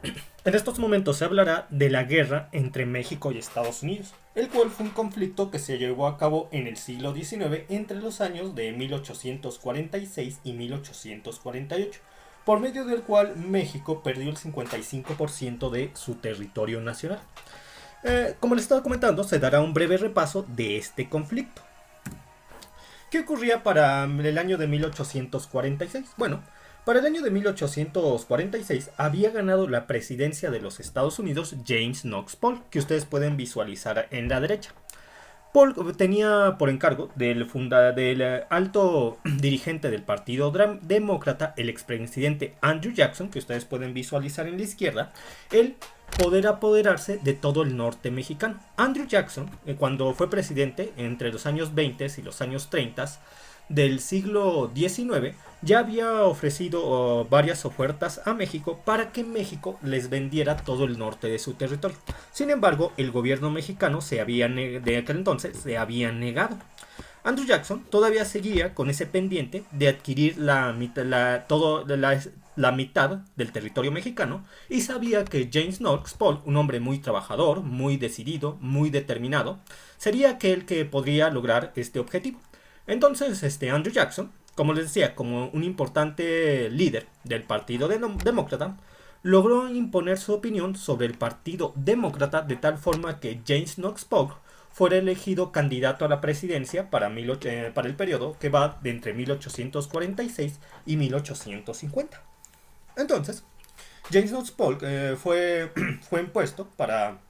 En estos momentos se hablará de la guerra entre México y Estados Unidos, el cual fue un conflicto que se llevó a cabo en el siglo XIX entre los años de 1846 y 1848, por medio del cual México perdió el 55% de su territorio nacional. Como les estaba comentando, se dará un breve repaso de este conflicto. ¿Qué ocurría para el año de 1846? Bueno, para el año de 1846 había ganado la presidencia de los Estados Unidos James Knox Polk, que ustedes pueden visualizar en la derecha. Polk tenía por encargo del alto dirigente del Partido Demócrata, el expresidente Andrew Jackson, que ustedes pueden visualizar en la izquierda, el poder apoderarse de todo el norte mexicano. Andrew Jackson, cuando fue presidente entre los años 20 y los años 30 del siglo XIX, ya había ofrecido varias ofertas a México para que México les vendiera todo el norte de su territorio. Sin embargo, el gobierno mexicano de aquel entonces se había negado. Andrew Jackson todavía seguía con ese pendiente de adquirir la mitad del territorio mexicano y sabía que James Knox Polk, un hombre muy trabajador, muy decidido, muy determinado, sería aquel que podría lograr este objetivo. Entonces, Andrew Jackson, como les decía, como un importante líder del Partido Demócrata, logró imponer su opinión sobre el Partido Demócrata de tal forma que James Knox Polk fuera elegido candidato a la presidencia para el periodo que va de entre 1846 y 1850. Entonces, James Knox Polk fue impuesto para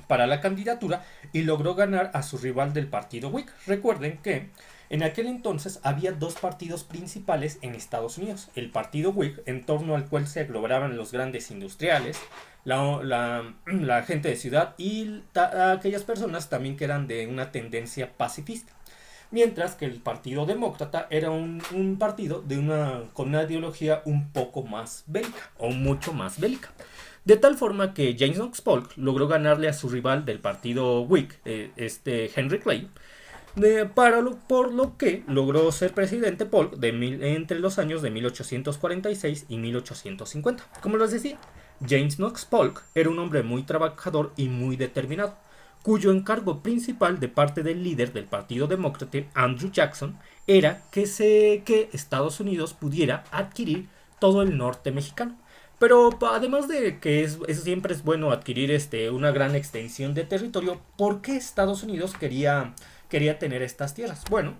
la candidatura y logró ganar a su rival del partido Whig. Recuerden que en aquel entonces había dos partidos principales en Estados Unidos. El partido Whig, en torno al cual se aglobaban los grandes industriales, la gente de ciudad y aquellas personas también que eran de una tendencia pacifista. Mientras que el Partido Demócrata era un partido con una ideología un poco más bélica o mucho más bélica. De tal forma que James Knox Polk logró ganarle a su rival del partido Whig, Henry Clay, por lo que logró ser presidente Polk entre los años de 1846 y 1850. Como les decía, James Knox Polk era un hombre muy trabajador y muy determinado, cuyo encargo principal de parte del líder del Partido Demócrata, Andrew Jackson, era que Estados Unidos pudiera adquirir todo el norte mexicano. Pero además de que siempre es bueno adquirir una gran extensión de territorio, ¿por qué Estados Unidos quería tener estas tierras? Bueno,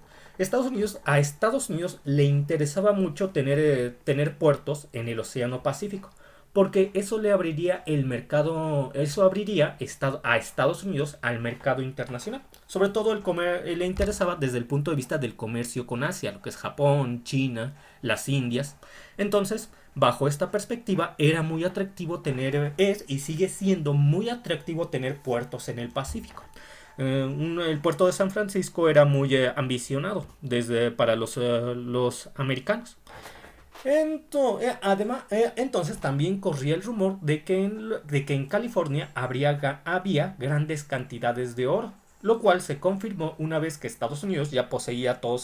a Estados Unidos le interesaba mucho tener puertos en el Océano Pacífico, porque eso le abriría el mercado, eso abriría a Estados Unidos al mercado internacional. Sobre todo le interesaba desde el punto de vista del comercio con Asia, lo que es Japón, China, las Indias. Entonces, bajo esta perspectiva, era muy atractivo es y sigue siendo muy atractivo tener puertos en el Pacífico. El puerto de San Francisco era muy ambicionado para los americanos. Entonces también corría el rumor de que en California había grandes cantidades de oro, lo cual se confirmó una vez que Estados Unidos ya poseía todo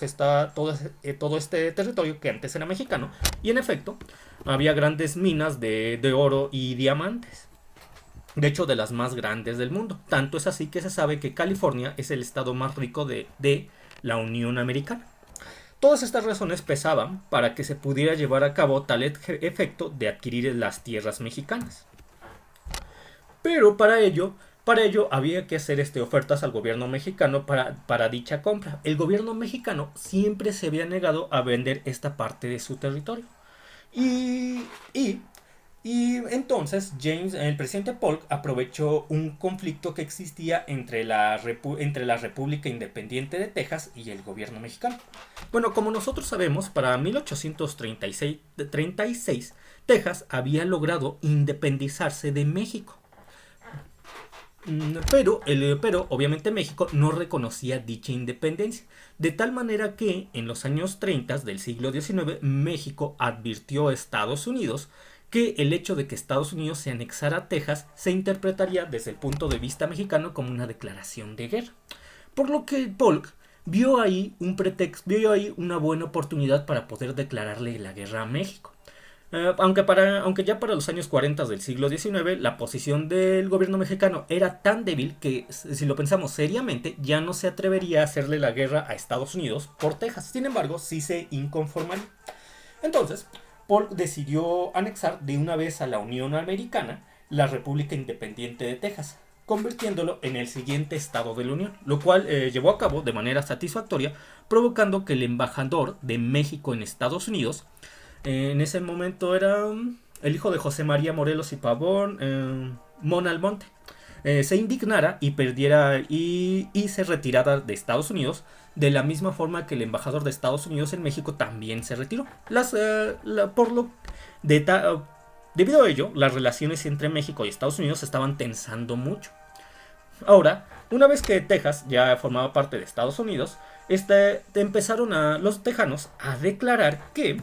este territorio que antes era mexicano, y en efecto había grandes minas de oro y diamantes. De hecho, de las más grandes del mundo. Tanto es así que se sabe que California es el estado más rico de la Unión Americana. Todas estas razones pesaban para que se pudiera llevar a cabo tal efecto de adquirir las tierras mexicanas. Pero para ello había que hacer ofertas al gobierno mexicano para dicha compra. El gobierno mexicano siempre se había negado a vender esta parte de su territorio. Y, y y entonces el presidente Polk aprovechó un conflicto que existía entre la República Independiente de Texas y el gobierno mexicano. Bueno, como nosotros sabemos, para 1836 Texas había logrado independizarse de México. Pero obviamente México no reconocía dicha independencia, de tal manera que en los años 30 del siglo XIX México advirtió a Estados Unidos que el hecho de que Estados Unidos se anexara a Texas se interpretaría desde el punto de vista mexicano como una declaración de guerra. Por lo que Polk vio ahí una buena oportunidad para poder declararle la guerra a México. Aunque ya para los años 40 del siglo XIX la posición del gobierno mexicano era tan débil que, si lo pensamos seriamente, ya no se atrevería a hacerle la guerra a Estados Unidos por Texas. Sin embargo, sí se inconformaría. Entonces, Polk decidió anexar de una vez a la Unión Americana la República Independiente de Texas, convirtiéndolo en el siguiente estado de la Unión, lo cual llevó a cabo de manera satisfactoria, provocando que el embajador de México en Estados Unidos, en ese momento era el hijo de José María Morelos y Pavón, Mon Almonte, se indignara y y se retirara de Estados Unidos, de la misma forma que el embajador de Estados Unidos en México también se retiró. Debido a ello, las relaciones entre México y Estados Unidos se estaban tensando mucho. Ahora, una vez que Texas ya formaba parte de Estados Unidos, empezaron los tejanos a declarar que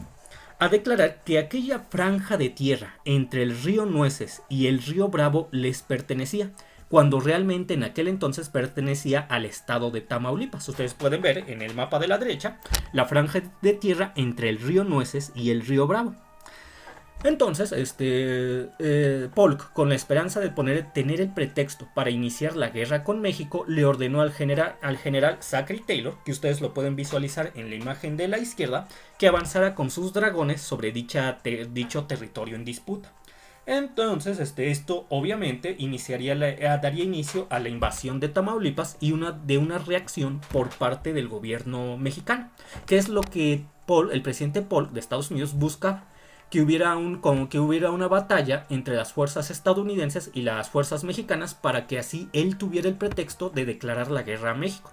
aquella franja de tierra entre el río Nueces y el río Bravo les pertenecía, cuando realmente en aquel entonces pertenecía al estado de Tamaulipas. Ustedes pueden ver en el mapa de la derecha la franja de tierra entre el río Nueces y el río Bravo. Entonces, Polk, con la esperanza de tener el pretexto para iniciar la guerra con México, le ordenó al general Zachary Taylor, que ustedes lo pueden visualizar en la imagen de la izquierda, que avanzara con sus dragones sobre dicho territorio en disputa. Entonces, esto obviamente daría inicio a la invasión de Tamaulipas y una reacción por parte del gobierno mexicano, que es lo que el presidente Polk de Estados Unidos busca, que hubiera una batalla entre las fuerzas estadounidenses y las fuerzas mexicanas, para que así él tuviera el pretexto de declarar la guerra a México.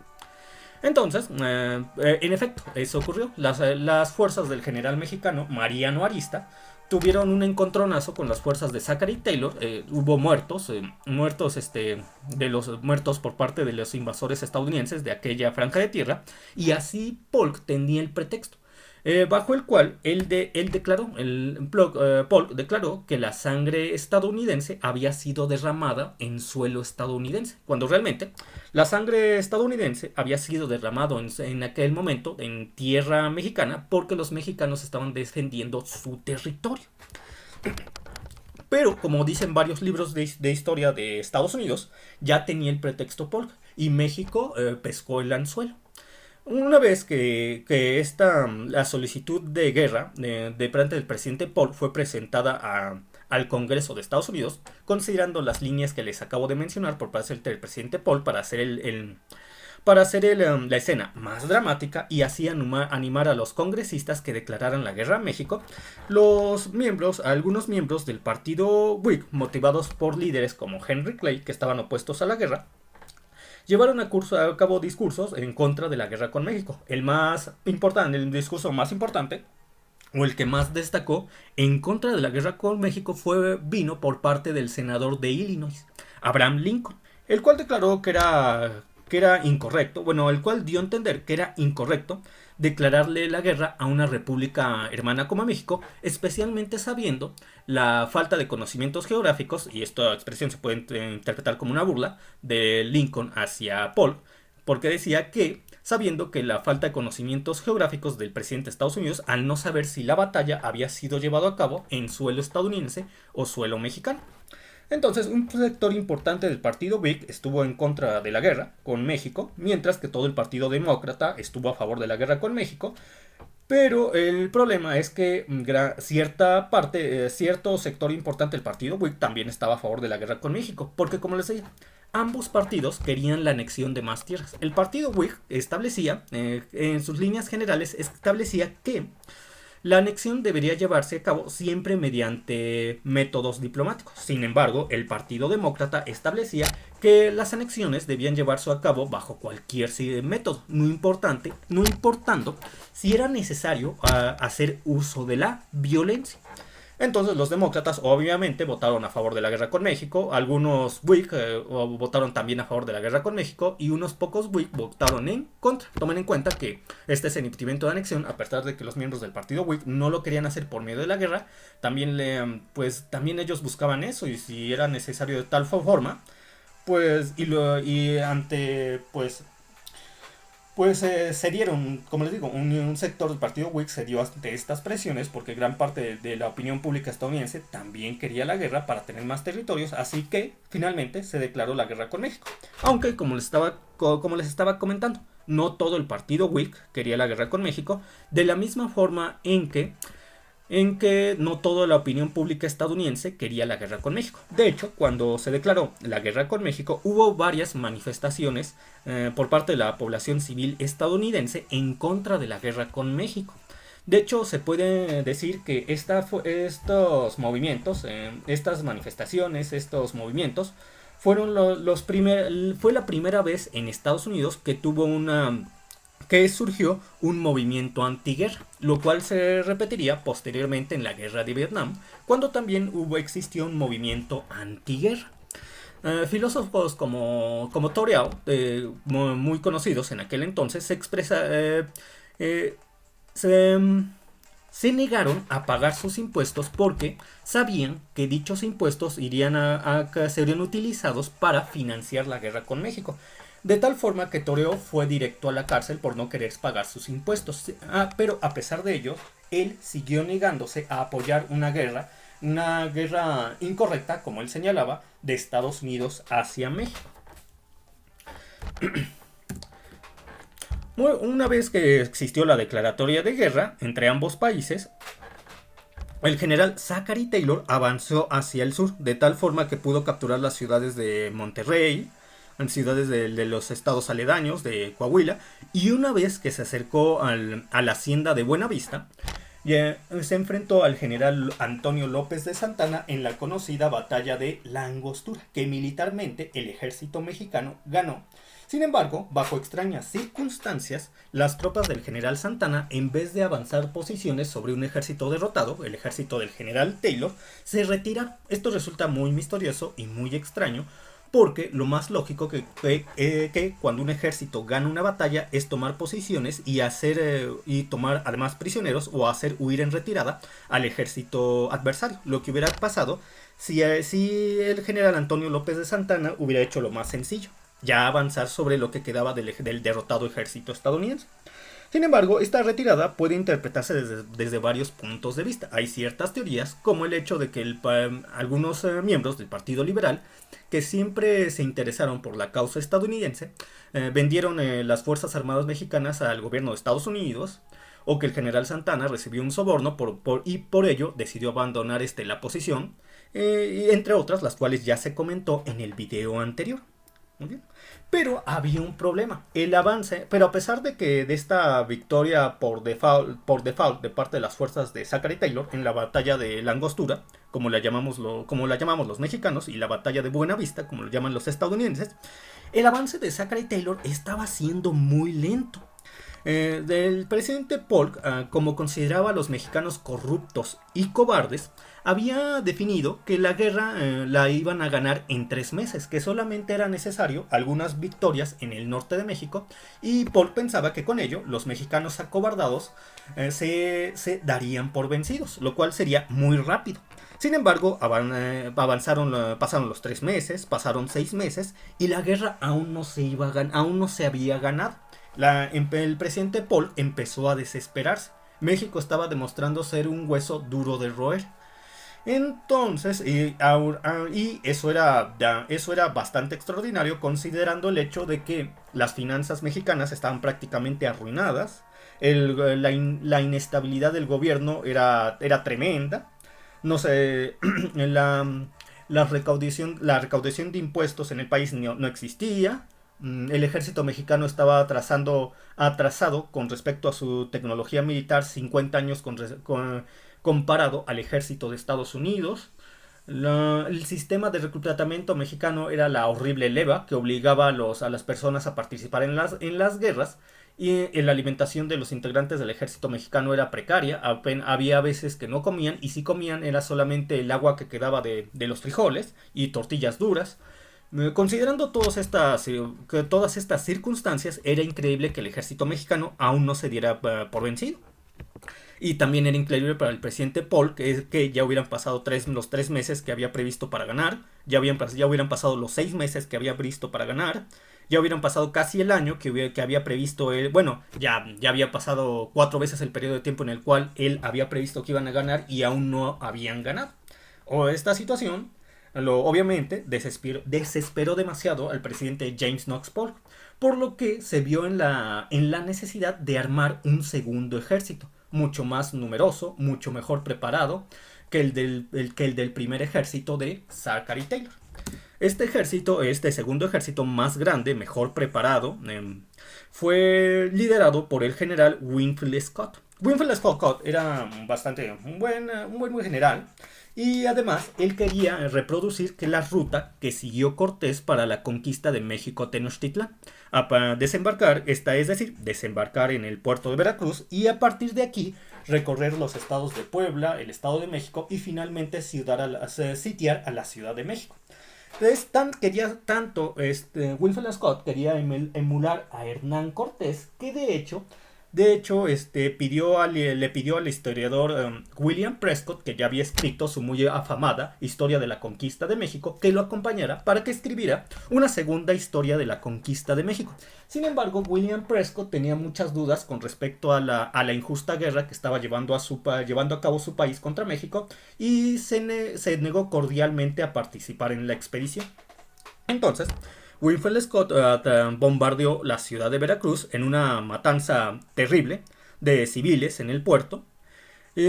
Entonces, en efecto, eso ocurrió. Las fuerzas del general mexicano Mariano Arista tuvieron un encontronazo con las fuerzas de Zachary Taylor. Hubo muertos por parte de los invasores estadounidenses de aquella franja de tierra, y así Polk tenía el pretexto, bajo el cual Polk declaró que la sangre estadounidense había sido derramada en suelo estadounidense, cuando realmente la sangre estadounidense había sido derramado en aquel momento en tierra mexicana, porque los mexicanos estaban defendiendo su territorio. Pero, como dicen varios libros de historia de Estados Unidos, ya tenía el pretexto Polk, y México pescó el anzuelo. Una vez que la solicitud de guerra de parte del presidente Polk fue presentada al Congreso de Estados Unidos, considerando las líneas que les acabo de mencionar por parte del presidente Polk para hacer la escena más dramática y así animar a los congresistas que declararan la guerra a México, algunos miembros del partido Whig, motivados por líderes como Henry Clay, que estaban opuestos a la guerra, llevaron a cabo discursos en contra de la guerra con México. El discurso más importante, o el que más destacó en contra de la guerra con México, vino por parte del senador de Illinois, Abraham Lincoln, el cual declaró que era incorrecto, el cual dio a entender que era incorrecto declararle la guerra a una república hermana como México, especialmente sabiendo la falta de conocimientos geográficos, y esta expresión se puede interpretar como una burla de Lincoln hacia Polk, porque decía que, sabiendo que la falta de conocimientos geográficos del presidente de Estados Unidos, al no saber si la batalla había sido llevada a cabo en suelo estadounidense o suelo mexicano. Entonces, un sector importante del partido Whig estuvo en contra de la guerra con México, mientras que todo el partido demócrata estuvo a favor de la guerra con México. Pero el problema es que cierto sector importante del partido Whig también estaba a favor de la guerra con México, porque, como les decía, ambos partidos querían la anexión de más tierras. El partido Whig establecía, en sus líneas generales, que la anexión debería llevarse a cabo siempre mediante métodos diplomáticos. Sin embargo, el Partido Demócrata establecía que las anexiones debían llevarse a cabo bajo cualquier método, no importando si era necesario hacer uso de la violencia. Entonces los demócratas obviamente votaron a favor de la guerra con México, algunos Whig votaron también a favor de la guerra con México y unos pocos Whig votaron en contra. Tomen en cuenta que este sentimiento de anexión, a pesar de que los miembros del partido Whig no lo querían hacer por medio de la guerra, también ellos buscaban eso, y si era necesario de tal forma, Pues se dieron, como les digo, un sector del partido Whig se dio ante estas presiones porque gran parte de la opinión pública estadounidense también quería la guerra para tener más territorios, así que finalmente se declaró la guerra con México. Aunque, como les estaba comentando, no todo el partido Whig quería la guerra con México, de la misma forma en que no toda la opinión pública estadounidense quería la guerra con México. De hecho, cuando se declaró la guerra con México, hubo varias manifestaciones por parte de la población civil estadounidense en contra de la guerra con México. De hecho, se puede decir que estos movimientos, estas manifestaciones, estos movimientos, fue la primera vez en Estados Unidos que surgió un movimiento antiguerra, lo cual se repetiría posteriormente en la guerra de Vietnam, cuando también existió un movimiento antiguerra. Filósofos como Toreau, muy conocidos en aquel entonces, eh, se, se negaron a pagar sus impuestos porque sabían que dichos impuestos serían utilizados para financiar la guerra con México. De tal forma que Toreau fue directo a la cárcel por no querer pagar sus impuestos. Pero a pesar de ello, él siguió negándose a apoyar una guerra incorrecta, como él señalaba, de Estados Unidos hacia México. Una vez que existió la declaratoria de guerra entre ambos países, el general Zachary Taylor avanzó hacia el sur, de tal forma que pudo capturar las ciudades de Monterrey, en ciudades de los estados aledaños de Coahuila, y una vez que se acercó a la hacienda de Buenavista, se enfrentó al general Antonio López de Santana en la conocida batalla de La Angostura, que militarmente el ejército mexicano ganó. Sin embargo, bajo extrañas circunstancias, las tropas del general Santana, en vez de avanzar posiciones sobre un ejército derrotado, el ejército del general Taylor, se retiraron. Esto resulta muy misterioso y muy extraño, porque lo más lógico que cuando un ejército gana una batalla es tomar posiciones y tomar además prisioneros o hacer huir en retirada al ejército adversario. Lo que hubiera pasado si el general Antonio López de Santana hubiera hecho lo más sencillo, ya avanzar sobre lo que quedaba del derrotado ejército estadounidense. Sin embargo, esta retirada puede interpretarse desde varios puntos de vista. Hay ciertas teorías, como el hecho de que algunos miembros del Partido Liberal, que siempre se interesaron por la causa estadounidense, vendieron las Fuerzas Armadas Mexicanas al gobierno de Estados Unidos, o que el general Santana recibió un soborno y por ello decidió abandonar la posición, entre otras, las cuales ya se comentó en el video anterior. Muy bien. Pero había un problema. Pero a pesar de esta victoria por default de parte de las fuerzas de Zachary Taylor en la batalla de La Angostura, como la llamamos los mexicanos, y la batalla de Buenavista, como lo llaman los estadounidenses, el avance de Zachary Taylor estaba siendo muy lento. Del presidente Polk, como consideraba a los mexicanos corruptos y cobardes, había definido que la guerra la iban a ganar en 3 meses, que solamente era necesario algunas victorias en el norte de México, y Polk pensaba que con ello los mexicanos acobardados se darían por vencidos, lo cual sería muy rápido. Sin embargo, pasaron los 3 meses, pasaron 6 meses, y la guerra aún no se había ganado. El presidente Polk empezó a desesperarse. México estaba demostrando ser un hueso duro de roer. Entonces, y eso era bastante extraordinario, considerando el hecho de que las finanzas mexicanas estaban prácticamente arruinadas, la inestabilidad del gobierno era tremenda, no sé, la recaudación de impuestos en el país no existía. El ejército mexicano estaba atrasado con respecto a su tecnología militar 50 años comparado al ejército de Estados Unidos. El sistema de reclutamiento mexicano era la horrible leva que obligaba a las personas a participar en las guerras, y la alimentación de los integrantes del ejército mexicano era precaria. Había veces que no comían, y si comían era solamente el agua que quedaba de los frijoles y tortillas duras. Considerando todas estas circunstancias, era increíble que el ejército mexicano aún no se diera por vencido. Y también era increíble para el presidente Polk que ya hubieran pasado los 3 meses que había previsto para ganar, ya hubieran pasado los 6 meses que había previsto para ganar, Ya hubieran pasado casi el año que había previsto él. Bueno, ya había pasado 4 veces el periodo de tiempo en el cual él había previsto que iban a ganar y aún no habían ganado. O esta situación, obviamente, desesperó demasiado al presidente James Knox Polk, por lo que se vio en la necesidad de armar un segundo ejército, mucho más numeroso, mucho mejor preparado que el del primer ejército de Zachary Taylor. Este segundo ejército más grande, mejor preparado, fue liderado por el general Winfield Scott. Winfield Scott era un buen general, y además él quería reproducir que la ruta que siguió Cortés para la conquista de México Tenochtitlán, a desembarcar, es decir, desembarcar en el puerto de Veracruz y a partir de aquí recorrer los estados de Puebla, el estado de México y finalmente sitiar a la Ciudad de México. Entonces, Winfield Scott quería emular a Hernán Cortés, que de hecho, le pidió al historiador William Prescott, que ya había escrito su muy afamada Historia de la Conquista de México, que lo acompañara para que escribiera una segunda historia de la Conquista de México. Sin embargo, William Prescott tenía muchas dudas con respecto a la injusta guerra que estaba llevando a cabo su país contra México y se negó cordialmente a participar en la expedición. Entonces, Winfield Scott bombardeó la ciudad de Veracruz en una matanza terrible de civiles en el puerto.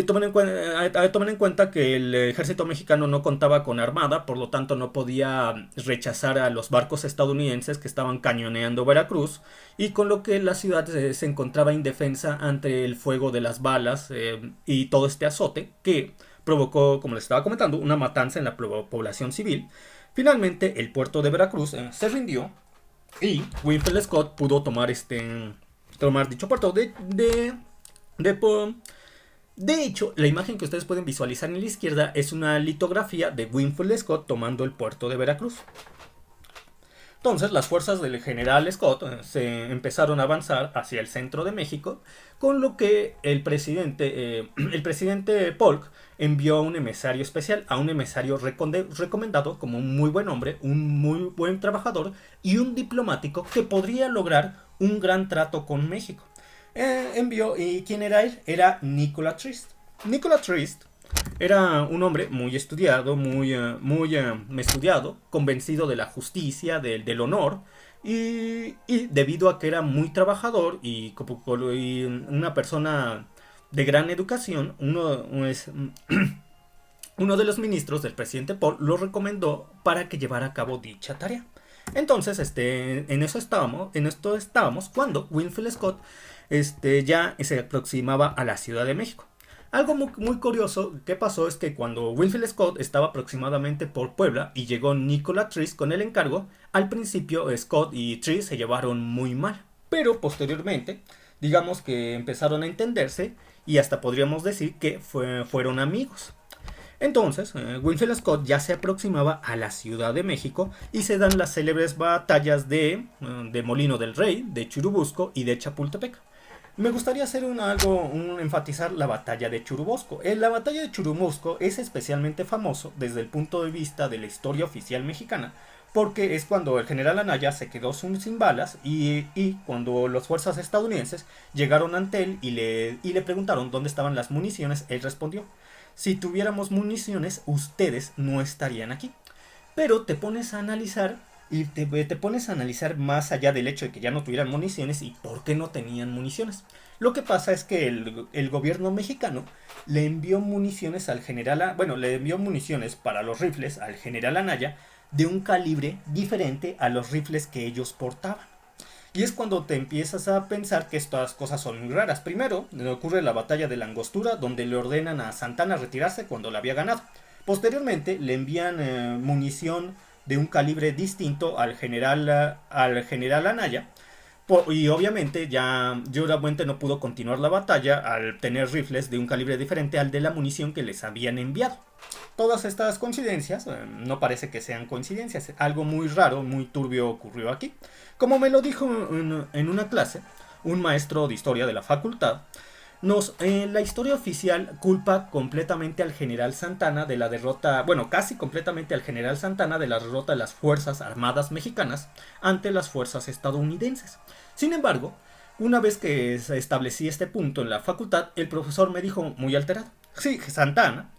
Tomen en cuenta que el ejército mexicano no contaba con armada, por lo tanto no podía rechazar a los barcos estadounidenses que estaban cañoneando Veracruz, y con lo que la ciudad se encontraba indefensa ante el fuego de las balas y todo este azote que provocó, como les estaba comentando, una matanza en la población civil. Finalmente, el puerto de Veracruz se rindió y Winfield Scott pudo tomar dicho puerto. De hecho, la imagen que ustedes pueden visualizar en la izquierda es una litografía de Winfield Scott tomando el puerto de Veracruz. Entonces, las fuerzas del general Scott se empezaron a avanzar hacia el centro de México, con lo que el presidente Polk envió a un emisario especial, a un emisario recomendado como un muy buen hombre, un muy buen trabajador y un diplomático que podría lograr un gran trato con México. ¿Y quién era él? Era Nicholas Trist. Nicholas Trist era un hombre muy estudiado, muy estudiado, convencido de la justicia, del honor, y debido a que era muy trabajador y una persona de gran educación, uno de los ministros del presidente Paul lo recomendó para que llevara a cabo dicha tarea. Entonces, en esto estábamos cuando Winfield Scott ya se aproximaba a la Ciudad de México. Algo muy curioso que pasó es que cuando Winfield Scott estaba aproximadamente por Puebla y llegó Nicholas Trist con el encargo, al principio Scott y Trist se llevaron muy mal, pero posteriormente, digamos que empezaron a entenderse y hasta podríamos decir que fueron amigos. Entonces, Winfield Scott ya se aproximaba a la Ciudad de México y se dan las célebres batallas de Molino del Rey, de Churubusco y de Chapultepec. Me gustaría enfatizar la batalla de Churubusco. La batalla de Churubusco es especialmente famoso desde el punto de vista de la historia oficial mexicana, porque es cuando el general Anaya se quedó sin balas y cuando las fuerzas estadounidenses llegaron ante él y le preguntaron dónde estaban las municiones, él respondió: si tuviéramos municiones, ustedes no estarían aquí. Pero te pones a analizar y te pones a analizar más allá del hecho de que ya no tuvieran municiones y por qué no tenían municiones. Lo que pasa es que el gobierno mexicano le envió municiones le envió municiones para los rifles al general Anaya de un calibre diferente a los rifles que ellos portaban. Y es cuando te empiezas a pensar que estas cosas son muy raras. Primero, ocurre la batalla de la Angostura, donde le ordenan a Santana retirarse cuando la había ganado. Posteriormente, le envían munición de un calibre distinto al general Anaya. Y obviamente ya Jorabuente no pudo continuar la batalla al tener rifles de un calibre diferente al de la munición que les habían enviado. Todas estas coincidencias no parece que sean coincidencias. Algo muy raro, muy turbio ocurrió aquí. Como me lo dijo en una clase un maestro de historia de la facultad, La historia oficial culpa completamente al general Santana de la derrota, bueno, casi completamente al general Santana de la derrota de las Fuerzas Armadas mexicanas ante las fuerzas estadounidenses. Sin embargo, una vez que se establecí este punto en la facultad, el profesor me dijo muy alterado: sí, Santana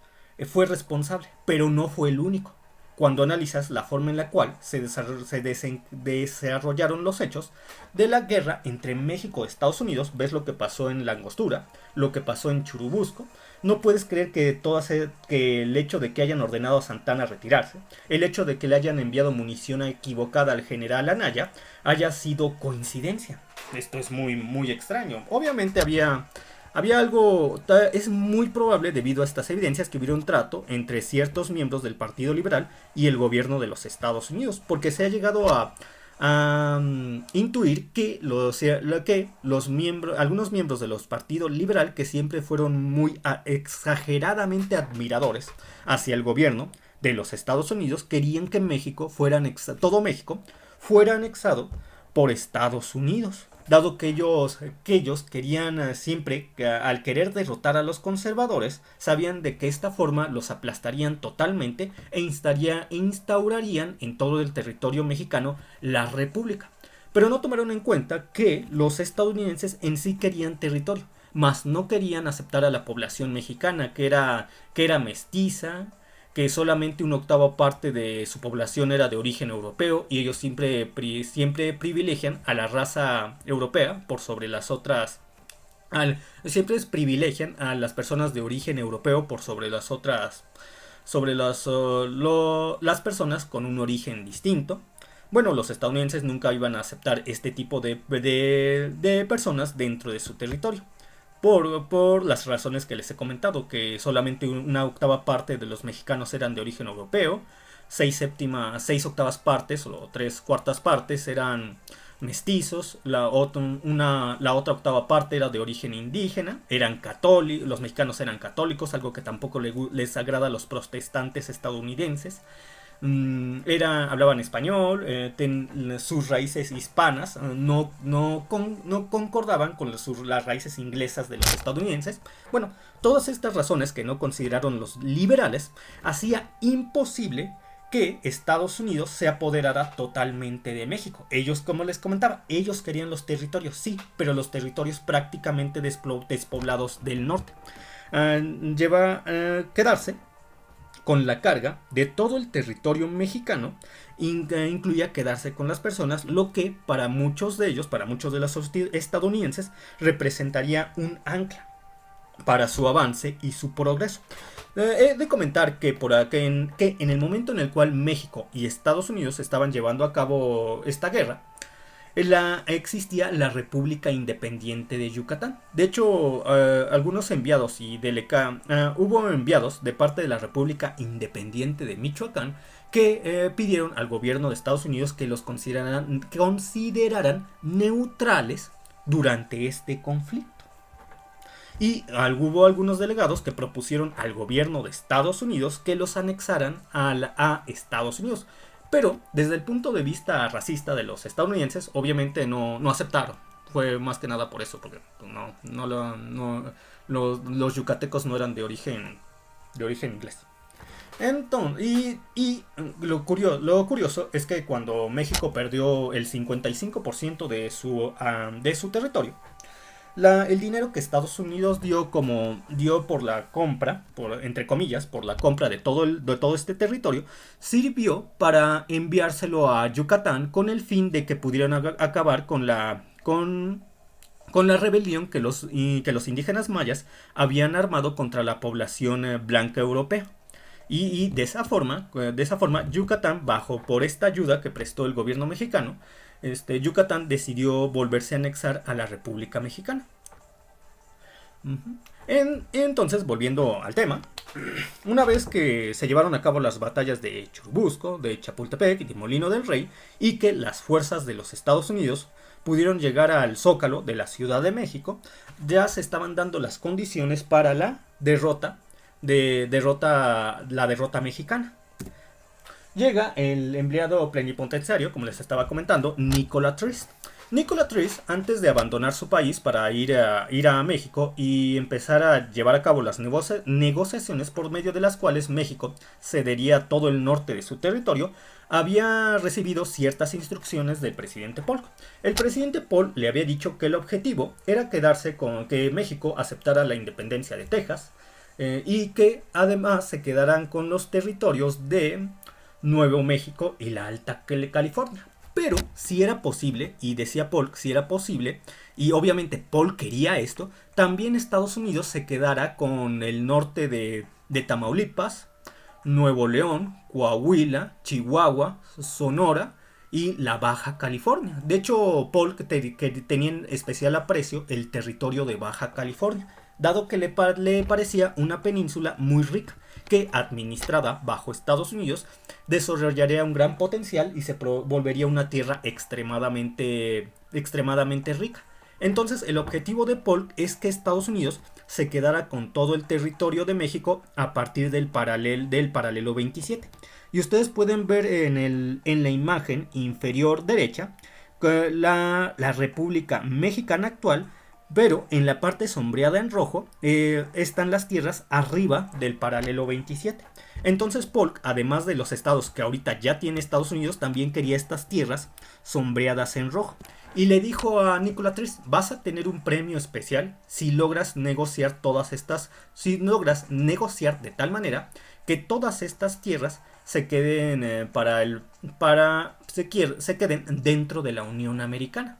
fue responsable, pero no fue el único. Cuando analizas la forma en la cual se desarrollaron los hechos de la guerra entre México y Estados Unidos, ves lo que pasó en La Angostura, lo que pasó en Churubusco, no puedes creer que el hecho de que hayan ordenado a Santana retirarse, el hecho de que le hayan enviado munición equivocada al general Anaya, haya sido coincidencia. Esto es muy, muy extraño. Obviamente había algo, es muy probable debido a estas evidencias que hubiera un trato entre ciertos miembros del Partido Liberal y el gobierno de los Estados Unidos, porque se ha llegado a intuir que, algunos miembros de los Partido Liberal, que siempre fueron muy exageradamente admiradores hacia el gobierno de los Estados Unidos, querían que todo México fuera anexado por Estados Unidos, dado que ellos querían siempre, al querer derrotar a los conservadores, sabían de que esta forma los aplastarían totalmente e instaurarían en todo el territorio mexicano la república. Pero no tomaron en cuenta que los estadounidenses en sí querían territorio, mas no querían aceptar a la población mexicana, que era mestiza, que solamente una octava parte de su población era de origen europeo, y ellos siempre privilegian a la raza europea por sobre las otras. Siempre privilegian a las personas de origen europeo por sobre las otras, sobre las personas con un origen distinto. Bueno, los estadounidenses nunca iban a aceptar este tipo de personas dentro de su territorio. Por las razones que les he comentado, que solamente una octava parte de los mexicanos eran de origen europeo, 6 octavas partes o 3/4 partes eran mestizos, la otra octava parte era de origen indígena, eran católicos, los mexicanos eran católicos, algo que tampoco les agrada a los protestantes estadounidenses. Hablaban español, sus raíces hispanas no concordaban con las raíces inglesas de los estadounidenses. Bueno, todas estas razones que no consideraron los liberales hacía imposible que Estados Unidos se apoderara totalmente de México. Ellos, como les comentaba, ellos querían los territorios, sí, pero los territorios prácticamente despoblados del norte. Quedarse con la carga de todo el territorio mexicano incluía quedarse con las personas, lo que para muchos de los estadounidenses, representaría un ancla para su avance y su progreso. He de comentar que en el momento en el cual México y Estados Unidos estaban llevando a cabo esta guerra, existía la República Independiente de Yucatán. De hecho, algunos enviados hubo enviados de parte de la República Independiente de Michoacán que pidieron al gobierno de Estados Unidos que los consideraran neutrales durante este conflicto. Y hubo algunos delegados que propusieron al gobierno de Estados Unidos que los anexaran a Estados Unidos. Pero desde el punto de vista racista de los estadounidenses, obviamente no aceptaron. Fue más que nada por eso, porque los yucatecos no eran de origen inglés. Entonces, lo curioso es que cuando México perdió el 55% de su territorio, el dinero que Estados Unidos dio por la compra, entre comillas, por la compra de todo este territorio, sirvió para enviárselo a Yucatán con el fin de que pudieran acabar con la rebelión que los indígenas mayas habían armado contra la población blanca europea. Y de esa forma, Yucatán, por esta ayuda que prestó el gobierno mexicano, Yucatán decidió volverse a anexar a la República Mexicana. Entonces, volviendo al tema, una vez que se llevaron a cabo las batallas de Churubusco, de Chapultepec y de Molino del Rey, y que las fuerzas de los Estados Unidos pudieron llegar al Zócalo de la Ciudad de México, ya se estaban dando las condiciones para la derrota mexicana. Llega el empleado plenipotenciario, como les estaba comentando, Nicola Trist. Nikola Tris, antes de abandonar su país para ir a México y empezar a llevar a cabo las negociaciones por medio de las cuales México cedería todo el norte de su territorio, había recibido ciertas instrucciones del presidente Polk. El presidente Polk le había dicho que el objetivo era quedarse con que México aceptara la independencia de Texas y que además se quedaran con los territorios de Nuevo México y la Alta California. Pero si era posible, y decía Polk, si era posible, y obviamente Polk quería esto, también Estados Unidos se quedara con el norte de Tamaulipas, Nuevo León, Coahuila, Chihuahua, Sonora y la Baja California. De hecho, Polk que tenía en especial aprecio el territorio de Baja California, dado que le parecía una península muy rica, que administrada bajo Estados Unidos desarrollaría un gran potencial y se volvería una tierra extremadamente rica. Entonces el objetivo de Polk es que Estados Unidos se quedara con todo el territorio de México a partir del paralelo 27. Y ustedes pueden ver en la imagen inferior derecha que la República Mexicana actual, pero en la parte sombreada en rojo están las tierras arriba del paralelo 27. Entonces Polk, además de los estados que ahorita ya tiene Estados Unidos, también quería estas tierras sombreadas en rojo. Y le dijo a Nikola Tris, vas a tener un premio especial si logras negociar de tal manera que todas estas tierras se queden se queden dentro de la Unión Americana.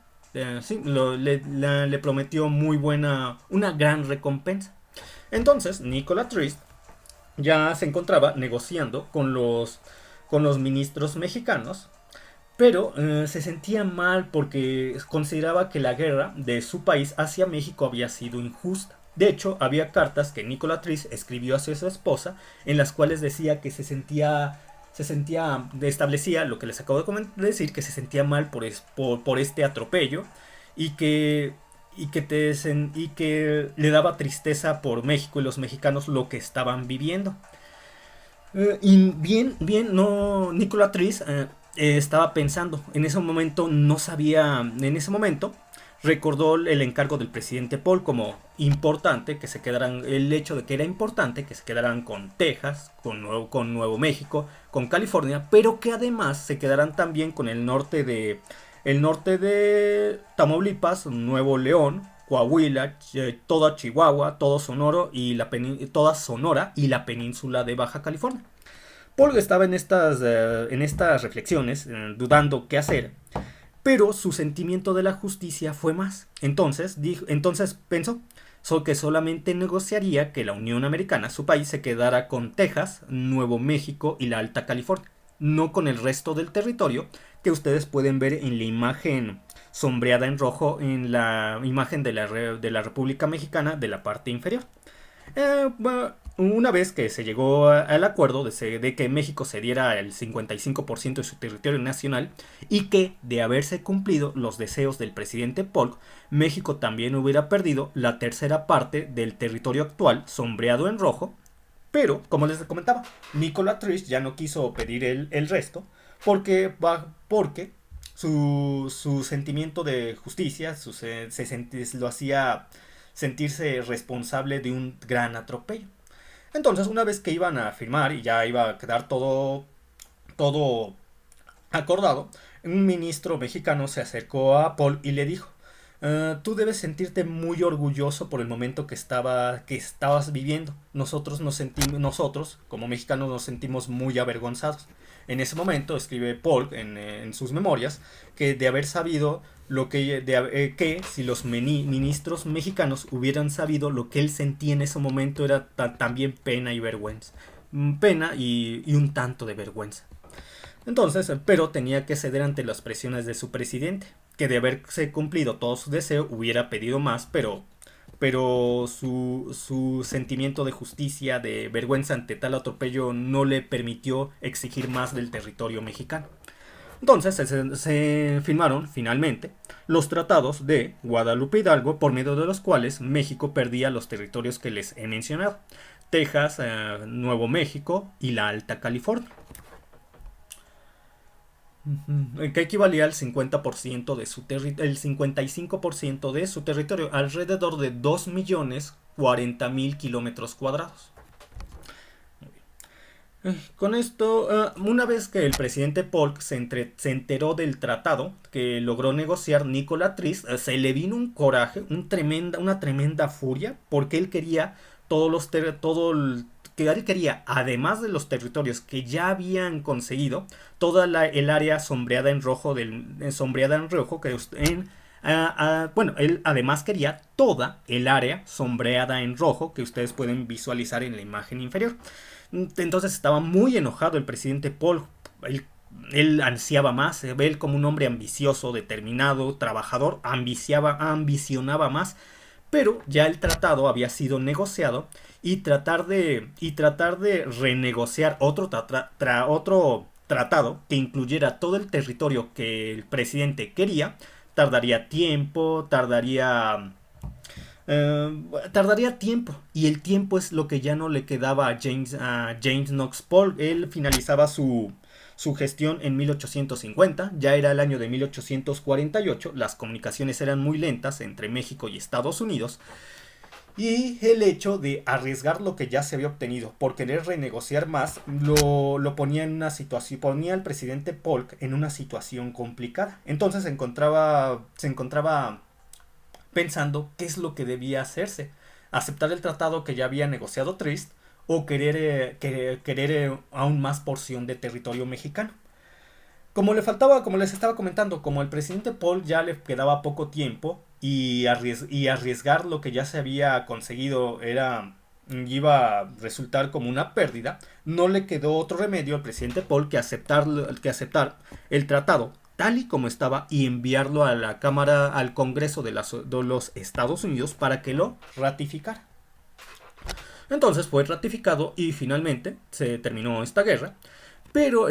Sí, le prometió una gran recompensa. Entonces Nikola Tris ya se encontraba negociando con los ministros mexicanos, pero se sentía mal porque consideraba que la guerra de su país hacia México había sido injusta. De hecho, había cartas que Nikola Tris escribió hacia su esposa en las cuales decía que establecía lo que les acabo de decir, que se sentía mal por este atropello y que le daba tristeza por México y los mexicanos lo que estaban viviendo. Y Nikola Tris estaba pensando, en ese momento recordó el encargo del presidente Polk como importante, el hecho de que era importante que se quedaran con Texas, con Nuevo México, con California, pero que además se quedaran también con el norte de Tamaulipas, Nuevo León, Coahuila, toda Chihuahua, toda Sonora y la península de Baja California. Polk estaba en estas reflexiones, dudando qué hacer, pero su sentimiento de la justicia fue más. Entonces pensó que solamente negociaría que la Unión Americana, su país, se quedara con Texas, Nuevo México y la Alta California, no con el resto del territorio que ustedes pueden ver en la imagen sombreada en rojo, en la imagen de la República Mexicana de la parte inferior. Una vez que se llegó al acuerdo de que México cediera el 55% de su territorio nacional y que, de haberse cumplido los deseos del presidente Polk, México también hubiera perdido la tercera parte del territorio actual sombreado en rojo, pero, como les comentaba, Nikola Tris ya no quiso pedir el resto porque su sentimiento de justicia lo hacía sentirse responsable de un gran atropello. Entonces, una vez que iban a firmar y ya iba a quedar todo acordado, un ministro mexicano se acercó a Paul y le dijo: tú debes sentirte muy orgulloso por el momento que estabas viviendo. Nosotros como mexicanos nos sentimos muy avergonzados. En ese momento escribe Paul en sus memorias que de haber sabido que si los ministros mexicanos hubieran sabido lo que él sentía en ese momento, era también pena y vergüenza. Pena y un tanto de vergüenza. Entonces, pero tenía que ceder ante las presiones de su presidente, que de haberse cumplido todo su deseo hubiera pedido más, pero su sentimiento de justicia, de vergüenza ante tal atropello, no le permitió exigir más del territorio mexicano. Entonces se firmaron finalmente los tratados de Guadalupe Hidalgo, por medio de los cuales México perdía los territorios que les he mencionado: Texas, Nuevo México y la Alta California. Que equivalía al 50% de el 55% de su territorio, alrededor de 2.040.000 kilómetros cuadrados. Con esto, una vez que el presidente Polk se enteró del tratado que logró negociar Nikola Tris, se le vino un coraje, una tremenda furia, porque él quería que él quería, además de los territorios que ya habían conseguido, toda el área sombreada en rojo bueno, él además quería toda el área sombreada en rojo que ustedes pueden visualizar en la imagen inferior. Entonces estaba muy enojado el presidente Paul. Él ansiaba más, él como un hombre ambicioso, determinado, trabajador, ambicionaba más, pero ya el tratado había sido negociado y tratar de renegociar otro tratado que incluyera todo el territorio que el presidente quería, tardaría tiempo, tardaría tiempo, y el tiempo es lo que ya no le quedaba a James Knox Polk. Él finalizaba su gestión en 1850, ya era el año de 1848, las comunicaciones eran muy lentas entre México y Estados Unidos, y el hecho de arriesgar lo que ya se había obtenido por querer renegociar más lo ponía en una situación, ponía al presidente Polk en una situación complicada. Entonces se encontraba pensando qué es lo que debía hacerse: aceptar el tratado que ya había negociado Trist, o querer aún más porción de territorio mexicano. Como les estaba comentando, como el presidente Paul ya le quedaba poco tiempo y arriesgar lo que ya se había conseguido iba a resultar como una pérdida, no le quedó otro remedio al presidente Paul que aceptar el tratado tal y como estaba y enviarlo a la Cámara, al Congreso de los Estados Unidos, para que lo ratificara. Entonces fue ratificado y finalmente se terminó esta guerra. Pero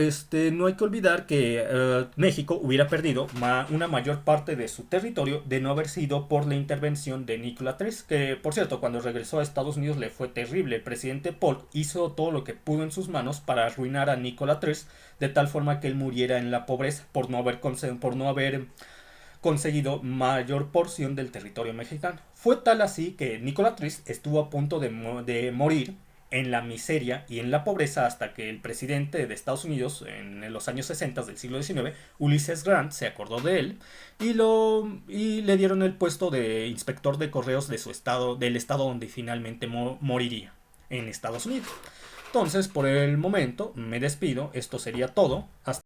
no hay que olvidar que México hubiera perdido una mayor parte de su territorio de no haber sido por la intervención de Nikola Tesla, que por cierto, cuando regresó a Estados Unidos le fue terrible. El presidente Polk hizo todo lo que pudo en sus manos para arruinar a Nikola Tesla, de tal forma que él muriera en la pobreza por no haber conseguido mayor porción del territorio mexicano. Fue tal así que Nikola Tesla estuvo a punto de morir en la miseria y en la pobreza, hasta que el presidente de Estados Unidos en los años 60 del siglo XIX, Ulysses Grant, se acordó de él y le dieron el puesto de inspector de correos del estado donde finalmente moriría, en Estados Unidos. Entonces, por el momento, me despido. Esto sería todo. Hasta